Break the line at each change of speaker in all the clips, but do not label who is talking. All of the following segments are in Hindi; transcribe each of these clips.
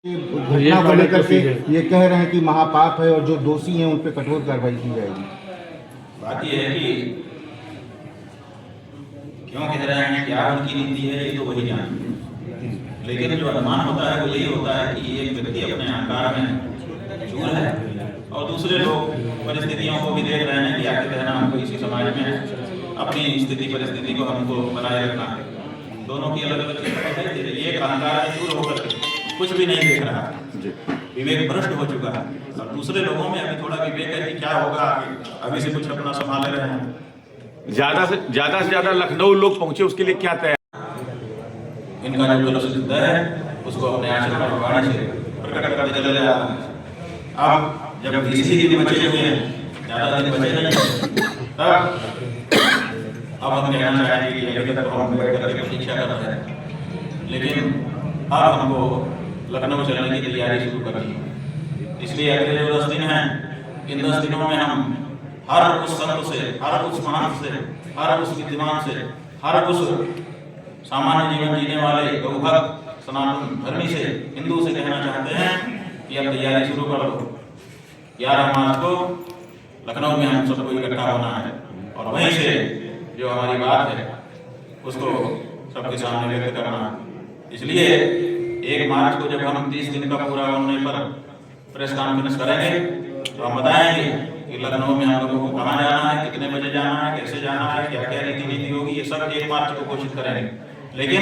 घटना को लेकर के ये कह रहे हैं कि महापाप है और जो दोषी हैं उन पर कठोर कार्रवाई की जाएगी।
बात यह है कि क्यों कह रहे हैं, क्या उनकी नीति है, ये तो वही जानते। लेकिन जो अनुमान होता है वो यही होता है कि एक व्यक्ति अपने अहंकार में चूर है और दूसरे लोग परिस्थितियों को भी देख रहे हैं कि आगे रहना हमको इसी समाज में अपनी स्थिति परिस्थिति को हमको बनाए रखना है। दोनों की अलग अलग चीजें हैं। एक अहंकार में चूर होकर के कुछ भी नहीं देख रहा, विवेक भ्रष्ट हो चुका है, और दूसरे लोगों में अभी थोड़ा विवेक है कि क्या होगा आगे, अभी से कुछ अपना संभाले रहे हैं।
ज्यादा से ज्यादा लखनऊ लोग पहुंचे, उसके लिए क्या तैयार?
इनका जो कलश सिद्ध है उसको अपने आचरण और वाणी से प्रकट करते चले जा रहा है। अब जब इसी दिन बचे हुए हैं, ज्यादा दिन बचे नहीं, तब अब हम कहना चाहेंगे कि अभी तक हम बैठ करके प्रतीक्षा कर रहे हैं, लेकिन अब हमको लखनऊ चलने की तैयारी शुरू करनी है। इसलिए अगले जो 10 दिन हैं, इन 10 दिनों में हम हर उस संत से, हर उस महंत से, हर उस विद्वान से, हर उस सामान्य जीवन जीने वाले गौभक्त सनातन धर्मी से, हिंदू से कहना चाहते हैं कि अब तैयारी शुरू कर दो। 11 मार्च को लखनऊ में हम सबको इकट्ठा होना है और वहीं से जो हमारी बात है उसको सबके सामने व्यक्त करना है। इसलिए 1 मार्च को जब हम 30 दिन का पूरा होने पर प्रेस कॉन्फ्रेंस करेंगे तो हम बताएंगे कि लखनऊ में हम लोगों को कहाँ जाना है, कितने बजे जाना है, कैसे जाना है, क्या क्या रीति नीति होगी, ये सब 1 मार्च को घोषित करेंगे। लेकिन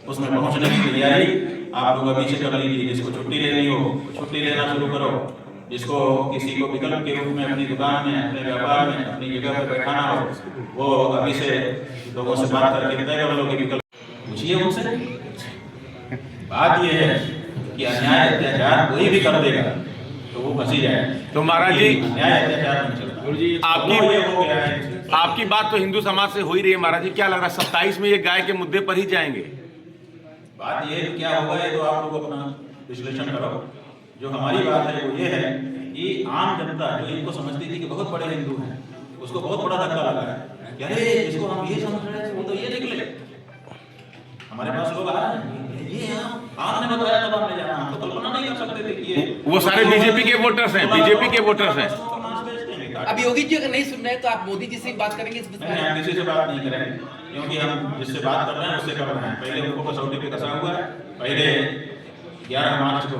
उसमें पहुंचने की तैयारी आप लोग अभी से कर लीजिए। जिसको छुट्टी लेनी हो छुट्टी लेना शुरू करो, जिसको किसी को विकल्प के रूप में अपनी दुकान में, अपने व्यापार में, अपनी जगह पर बैठाना हो, वो अभी से लोगों से बात करके तय कर लो कि विकल्प पूछिए उनसे। बात यह है कि अन्याय अत्याचार कोई भी कर देगा तो वो फंसी जाए।
तो महाराज जी,
अन्याय अत्याचार नहीं चलता।
आपकी बात तो हिंदू समाज से हो ही रही है महाराज जी, क्या लग रहा है 27 में ये गाय के मुद्दे पर ही जाएंगे?
बात ये क्या होगा ये तो आप लोग अपना विश्लेषण करो। जो हमारी बात है वो ये है कि आम जनता जो इनको समझती थी कि बहुत बड़े हिंदू हैं, उसको बहुत बड़ा धक्का लगा है कि अरे जिसको हम ये समझ रहे थे वो तो ये निकले। हमारे पास लोग आ रहे हैं, ये आपने बताया तब हमने जाना, हम तो कल्पना नहीं कर सकते थे कि ये
वो सारे बीजेपी के वोटर्स हैं, बीजेपी के वोटर्स हैं।
अब योगी जी अगर नहीं सुन रहे तो आप मोदी जी से बात करेंगे?
हम किसी से बात नहीं करेंगे, क्योंकि हम जिससे बात कर रहे हैं उससे कर रहे हैं। पहले उनको कसौटी पे कसा हुआ है, पहले 11 मार्च को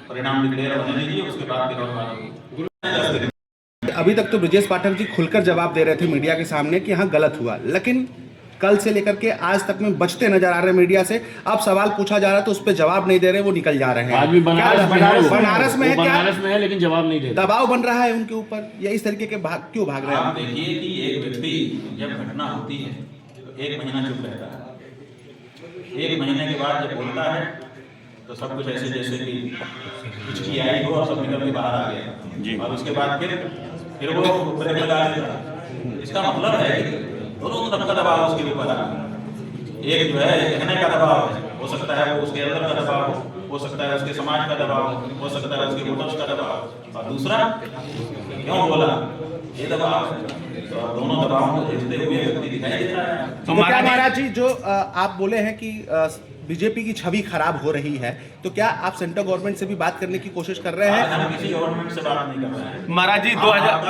परिणाम डिक्लेयर होने दीजिए, उसके बाद फिर और बात।
अभी तक तो ब्रजेश पाठक जी खुलकर जवाब दे रहे थे मीडिया के सामने कि हाँ गलत हुआ, लेकिन कल से लेकर के आज तक में बचते नजर आ रहे हैं मीडिया से। अब सवाल पूछा जा रहा है तो उस पर जवाब नहीं दे रहे, वो निकल जा रहे हैं।
आदमी बनारस में है,
क्या
बनारस में है लेकिन जवाब नहीं दे,
दबाव बन रहा है उनके ऊपर, या इस तरीके के क्यों भाग रहे हैं?
आप देखिए कि एक व्यक्ति जब घटना होती है तो 1 महीना चुप रहता है, 1 महीने के बाद जब बोलता है तो सब कुछ ऐसे जैसे कि हिचकी आई हो और सब निकल के बाहर आ गया, और उसके बाद फिर वो ब्रेक लगा देता। इसका मतलब है कि दोनों तरफ का दबाव उसके ऊपर आ रहा है। एक जो है कहने का दबाव है, हो सकता है वो उसके अंदर का दबाव हो सकता है उसके समाज का दबाव हो सकता है उसके वोटर्स का दबाव, और दूसरा क्यों बोला ये दबाव है। तो दोनों दबावों को झेलते हुए व्यक्ति दिखाई दे रहा है।
तो महाराज जी जो आप बोले हैं कि बीजेपी की छवि खराब हो रही है, तो क्या आप सेंट्रल गवर्नमेंट से भी बात करने की कोशिश कर रहे हैं?
हम किसी गवर्नमेंट से बात नहीं कर रहे हैं
महाराज जी।
2000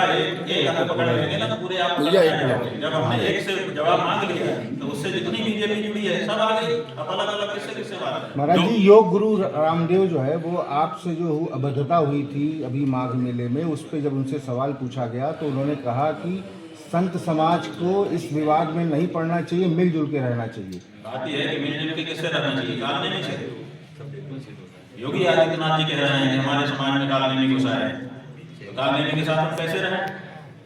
जब हमने एक से जवाब मांग लिया तो उससे जितनी बीजेपी जुड़ी है सब आ गई। अब अलग अलग किससे बात है?
महाराज जी योग गुरु रामदेव जो है वो आपसे जो अभद्रता हुई थी अभी माघ मेले में, उस पर जब उनसे सवाल पूछा गया तो उन्होंने कहा कि संत समाज को इस विवाद में नहीं पड़ना चाहिए, मिलजुल के रहना चाहिए।
बात यह है कि मिलजुल के किससे रहना चाहिए? कालनेमी से। योगी आदित्यनाथ जी कह रहे हैं कि हमारे समाज में कालनेमी घुसा है, तो कालनेमी के साथ हम कैसे रहें?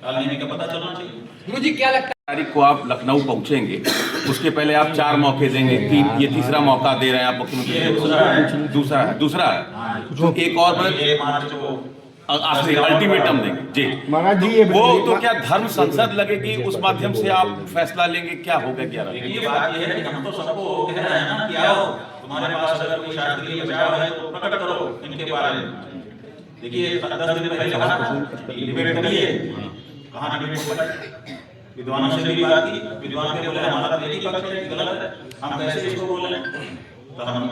कालनेमी का पता चलना चाहिए।
गुरु जी क्या लगता है
तारीख को आप लखनऊ पहुंचेंगे, उसके पहले आप 4 मौके देंगे, ये तीसरा मौका दे रहे हैं आप मुख्यमंत्री? दूसरा है जो एक और
1 मार्च को
आखिरी अल्टीमेटम देंगे जी
महाराज जी। ये
वो तो क्या धर्म संसद लगेगी, उस माध्यम से आप फैसला लेंगे, क्या होगा? 11
ये बात ये है कि हम तो सबको कह रहे हैं ना कि आओ, तुम्हारे पास अगर कोई शास्त्रीय बचाव है तो प्रकट करो इनके बारे में। देखिए 10 दिन पहले कहा डिबेट करिए, कहाँ डिबेट? विद्वानों से भी बात की, विद्वान के बोले हमारा यही पक्ष है, गलत है, हम कैसे इसको बोले? तो हम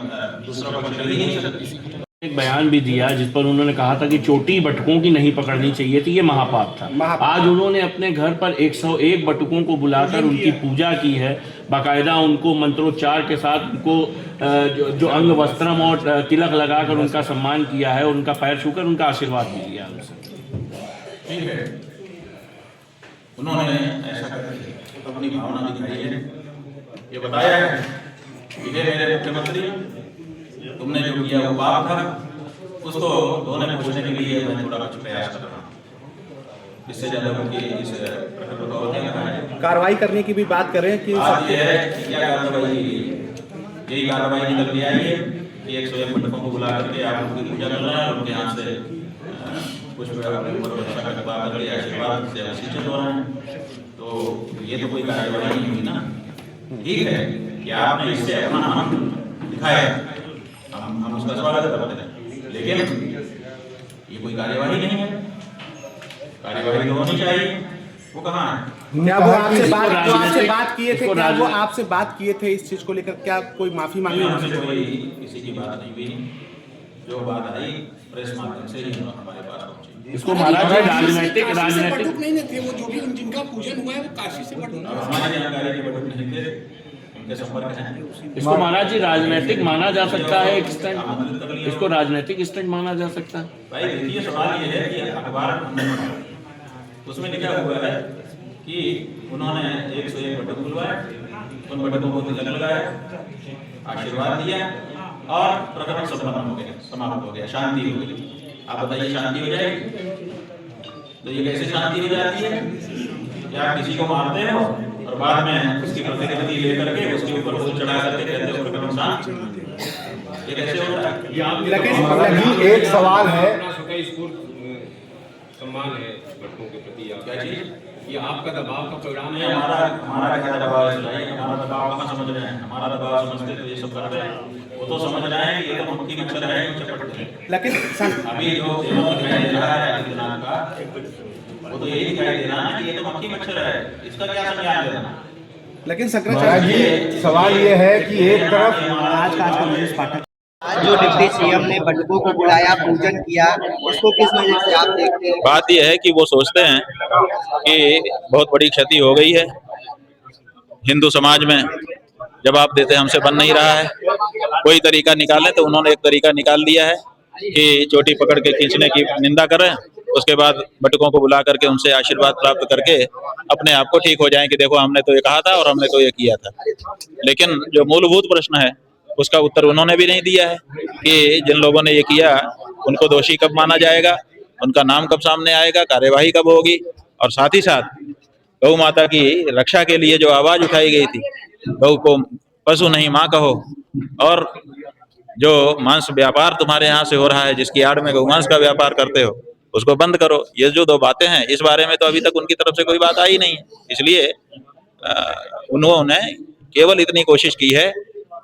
दूसरा पक्ष कर ही नहीं सकते।
एक बयान भी दिया जिस पर उन्होंने कहा था कि चोटी बटुकों की नहीं पकड़नी चाहिए थी, ये महापाप था। आज उन्होंने अपने घर पर 101 बटुकों को बुलाकर उनकी पूजा की है, बाकायदा उनको मंत्रोच्चार के साथ उनको जो अंग वस्त्रम और तिलक लगाकर उनका सम्मान किया है, उनका पैर छूकर उनका आशीर्वाद भी लिया उनसे।
ठीक है, उन्होंने ऐसा करके अपनी भावना दिखाई है, ये बताया है कि हे मेरे मुख्यमंत्री, तुमने जो किया वो पाप था, उसको धोने पोछने के लिए मैं थोड़ा कुछ प्रयास कर रहा हूँ। इससे ज्यादा उनकी इस प्रकरण को होने का है।
कार्रवाई करने की भी बात करें कि
बात ये है कि क्या कार्रवाई, यही कार्रवाई निकल के आई है कि 101 बटुकों को बुला करके आप उनकी पूजा कर रहे हैं और उनके यहाँ से कुछ आशीर्वाद से अभिषेचन हो रहे हैं, तो ये तो कोई कार्रवाई नहीं हुई ना। ठीक है कि आपने इससे अपना नाम दिखाया, हम उसका स्वागत करते हैं, लेकिन ये कोई कार्यवाही नहीं है। कार्यवाही तो होनी चाहिए, वो कहाँ है?
क्या वो आपसे बात किए थे? क्या वो आपसे बात किए थे इस चीज को लेकर? क्या कोई माफी मांगी?
हमसे कोई किसी की बात नहीं हुई, जो बात आई प्रेस माध्यम से ही हमारे पास पहुंची।
इसको महाराज जी राजनीतिक
नहीं थे वो, जो भी जिनका पूजन हुआ है वो काशी से बटुक।
हमारी जानकारी के बटुक नहीं थे, उनके संपर्क हैं।
इसको महाराज जी राजनीतिक माना जा सकता है, एक स्टंट, इसको राजनीतिक स्टंट माना जा सकता है।
भाई देखिए, सवाल ये है कि अखबार उसमें लिखा हुआ है कि उन्होंने 101 बटुक बुलवाए, उन बटुकों को तिलक लगाया, आशीर्वाद दिया और प्रकरण संपन्न हो गया, समाप्त हो गया, शांति हो गई। आप बताइए, शांति हो जाएगी? तो ये कैसे शांति हो जाती है कि आप किसी को मारते हो और बाद में उसकी प्रतिकृति लेकर के उसके ऊपर फूल चढ़ा करके कहते हो प्रकरण शांत? ये कैसे होता है?
लेकिन एक सवाल है,
सम्मान है बटुकों के प्रति,
क्या चीज?
ये आपका दबाव का परिणाम है।
हमारा क्या दबाव है? हमारा दबाव कहाँ समझ रहे हैं? हमारा दबाव समझते तो ये सब कर रहे हैं, वो तो समझ रहे हैं कि ये तो मक्खी मच्छर है, चपट है।
लेकिन
अभी जो दिखाई दे रहा है आदित्यनाथ का, वो तो यही दिखाई दे रहा है कि ये तो मक्खी मच्छर है, इसका क्या संज्ञान लेना?
लेकिन
महाराज
शंकराचार्य
जी, सवाल ये है कि एक तरफ
आज का कम्युनिस्ट पाठक
आज जो डिप्टी सीएम ने बटुकों को बुलाया, पूजन किया, उसको किस नजर से आप देखते हैं?
बात यह है कि वो सोचते हैं कि बहुत बड़ी क्षति हो गई है हिंदू समाज में, जवाब देते हमसे बन नहीं रहा है, कोई तरीका निकालें। तो उन्होंने एक तरीका निकाल दिया है कि चोटी पकड़ के खींचने की निंदा करें, उसके बाद बटुकों को बुला करके उनसे आशीर्वाद प्राप्त करके अपने आप को ठीक हो जाएं कि देखो हमने तो ये कहा था और हमने तो ये किया था। लेकिन जो मूलभूत प्रश्न है उसका उत्तर उन्होंने भी नहीं दिया है कि जिन लोगों ने ये किया उनको दोषी कब माना जाएगा, उनका नाम कब सामने आएगा, कार्यवाही कब होगी, और साथ ही साथ गौ माता की रक्षा के लिए जो आवाज उठाई गई थी, गौ को पशु नहीं माँ कहो, और जो मांस व्यापार तुम्हारे यहाँ से हो रहा है, जिसकी आड़ में गौ मांस का व्यापार करते हो, उसको बंद करो। ये जो दो बातें हैं, इस बारे में तो अभी तक उनकी तरफ से कोई बात आई नहीं है। इसलिए उन्होंने केवल इतनी कोशिश की है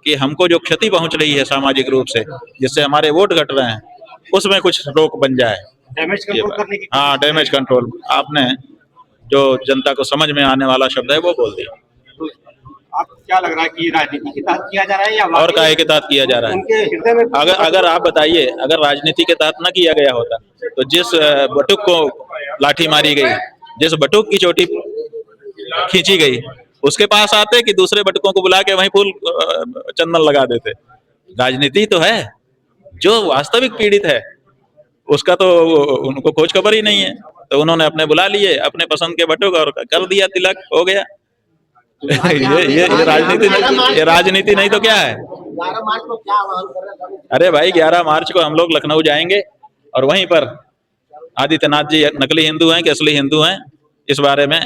कि हमको जो क्षति पहुंच रही है सामाजिक रूप से, जिससे हमारे वोट घट रहे हैं, उसमें कुछ रोक बन जाए,
डैमेज कंट्रोल करने की।
हाँ, डैमेज कंट्रोल। आपने जो जनता को समझ में आने वाला शब्द है वो बोल दिया।
तो आपको क्या लग रहा है कि राजनीति के तहत किया जा रहा है या
और काहे के तहत किया जा रहा है?
उनके हृदय में
अगर आप बताइए, अगर राजनीति के तहत न किया गया होता तो जिस बटुक को लाठी मारी गई, जिस बटुक की चोटी खींची गई, उसके पास आते कि दूसरे बटुकों को बुला के वहीं फूल चंदन लगा देते। राजनीति तो है, जो वास्तविक पीड़ित है उसका तो उनको खोज खबर ही नहीं है, तो उन्होंने अपने बुला लिए अपने पसंद के बटुक और कर दिया, तिलक हो गया। ये राजनीति नहीं तो क्या है?
11 मार्च को क्या आह्वान कर रहे हैं?
अरे भाई, 11 मार्च को हम लोग लखनऊ जाएंगे और वहीं पर आदित्यनाथ जी नकली हिंदू हैं कि असली हिंदू हैं, इस बारे में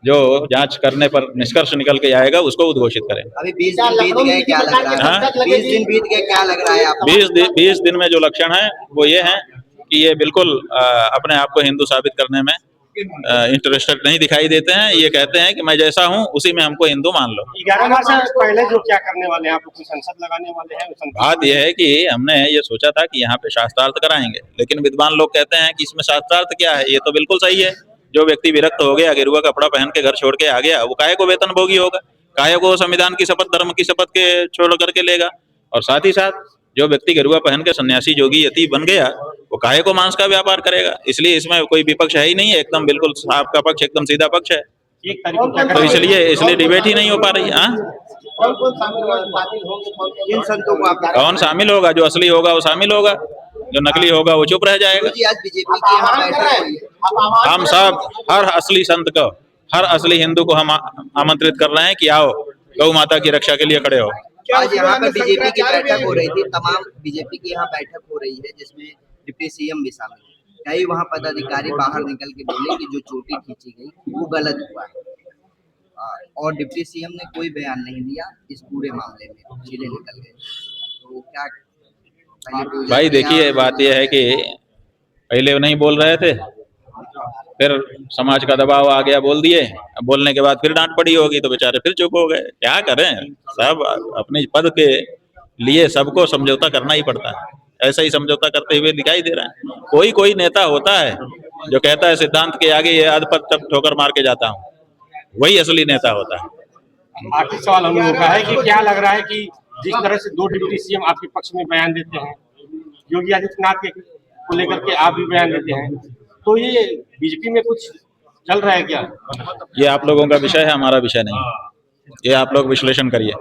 जो जांच करने पर निष्कर्ष निकल के आएगा उसको उद्घोषित करें।
अभी 20 दिन बीत गए, क्या लग रहा है? 20 दिन बीत गए, क्या लग रहा है आपको?
20 दिन में जो लक्षण है वो ये है कि ये बिल्कुल अपने आप को हिंदू साबित करने में इंटरेस्टेड नहीं दिखाई देते हैं। ये कहते हैं कि मैं जैसा हूँ उसी में हमको हिंदू मान लो।
11 मार्च से पहले जो क्या करने वाले हैं आप? संसद लगाने वाले हैं?
बात यह है कि हमने ये सोचा था कि यहाँ पे शास्त्रार्थ कराएंगे, लेकिन विद्वान लोग कहते हैं कि इसमें शास्त्रार्थ क्या है? ये तो बिल्कुल सही है, जो व्यक्ति विरक्त हो गया, गेरुआ कपड़ा पहन के घर छोड़ के आ गया, वो काहे को वेतन भोगी होगा, काहे को संविधान की शपथ, धर्म की शपथ के छोड़ करके लेगा, और साथ ही साथ जो व्यक्ति गेरुआ पहन के सन्यासी जोगी यति बन गया वो काहे को मांस का व्यापार करेगा। इसलिए इसमें कोई विपक्ष है ही नहीं है, एकदम बिल्कुल आपका पक्ष एकदम सीधा पक्ष है। तो इसलिए डिबेट ही नहीं हो पा रही।
इन संतों को आप
कौन शामिल होगा? जो असली होगा वो शामिल होगा, जो नकली होगा वो चुप रह जाएगा।
जी आज बीजेपी की यहाँ बैठक हुई है।
हम सब हर असली संत को, हर असली हिंदू को हम आमंत्रित कर रहे हैं कि आओ गौ माता की रक्षा के लिए खड़े हो।
आज यहाँ पर बीजेपी की बैठक हो रही थी, तमाम बीजेपी की यहाँ बैठक हो रही है जिसमें डिप्टी सीएम भी शामिल है। कई वहाँ पदाधिकारी बाहर निकल के बोले कि जो चोटी खींची गई वो गलत हुआ है, और डिप्टी सीएम ने कोई बयान नहीं दिया इस पूरे मामले में, सीधे निकल गए। तो क्या
भाई देखिए, बात यह है कि पहले नहीं बोल रहे थे, फिर समाज का दबाव आ गया, बोल दिए। अब बोलने के बाद फिर डांट पड़ी होगी तो बेचारे फिर चुप हो गए। क्या करें, सब अपने पद के लिए सबको समझौता करना ही पड़ता है। ऐसा ही समझौता करते हुए दिखाई दे रहा है। कोई नेता होता है जो कहता है सिद्धांत के आगे ये अधपद तब ठोकर मार के जाता हूँ, वही असली नेता होता है।
आखिरी सवाल हम लोगों का है कि क्या लग रहा है कि जिस तरह से 2 डिप्टी सीएम आपके पक्ष में बयान देते हैं, योगी आदित्यनाथ के को लेकर के आप भी बयान देते हैं, तो ये बीजेपी में कुछ चल रहा है क्या?
ये आप लोगों का विषय है, हमारा विषय नहीं। ये आप लोग विश्लेषण करिए।